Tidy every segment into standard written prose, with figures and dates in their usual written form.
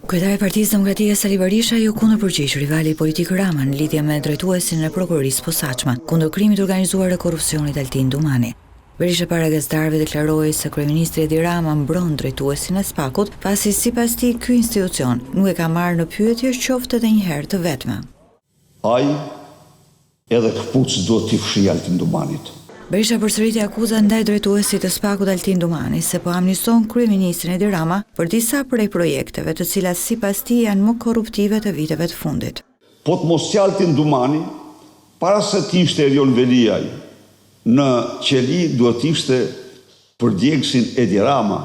Kryetari i Partisë Demokratike Sali Berisha ju kundërpërgjigj rivali politik Rama në lidhje me drejtuesin e prokurorisë posaçme kundër krimit të organizuar të korrupsionit Altin Dumani. Berisha para gazetarëve deklaroi se kryeministri Edi Rama mbron drejtuesin e SPAK-ut pasi sipas tij ky institucion nuk e ka marrë në pyetje qoftë edhe një herë të vetme. Ai edhe këpucë duhet t'i fshijë Altin Dumanit. Berisha përsëriti akuzat ndaj drejtuesit të SPAK-ut Altin Dumani se po amniston kryeministrin Edi Rama për disa prej projekteve të cilat sipas tij janë më korruptive të viteve të fundit. Po të mos Altin Dumani, para se t'ishte Erion Veliaj në qeli, duhet t'ishte për djegësin Edi Rama.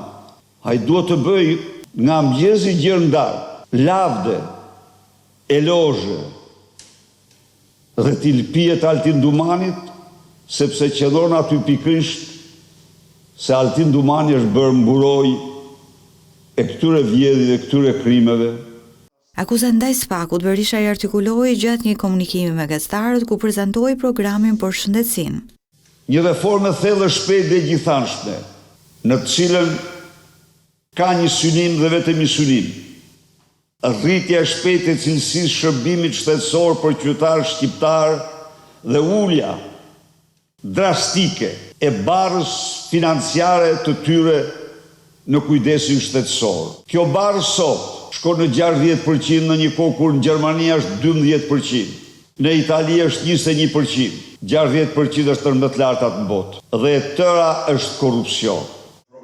Ai duhet të bëj nga mëngjesi gjërndar, lavde, elozhe dhe t'ilpijet Altin Dumanit, sepse qëndron aty pikrisht se Altin Dumani është bërë mburoj e këtyre vjedhjeve, këtyre krimeve. Akuzat ndaj SPAK-ut Berisha i artikuloi gjatë një komunikimi me gazetarët ku prezantoi programin për shëndetësinë. Një reformë e thellë shpejt dhe gjithanshme, në të cilën ka një synim dhe vetëm një synim. Rritja e shpejtë e cilësisë shërbimit shtetësor për qytetarë shqiptar dhe ulja drastike e barës financiare të tyre në kujdesin shtetësor. Kjo barë sot shkon në 60%, në një kohë kur në Gjermani është 12%, në Itali është 21%, 60% është tërë më të lartat në botë, dhe e tëra është korrupsion.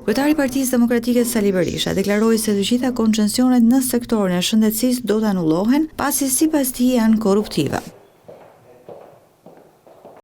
Kryetari i Partisë Demokratike Sali Berisha deklaroi se të gjitha koncesionet në sektorin e shëndetësisë do të anullohen pasi sipas tij janë korruptive.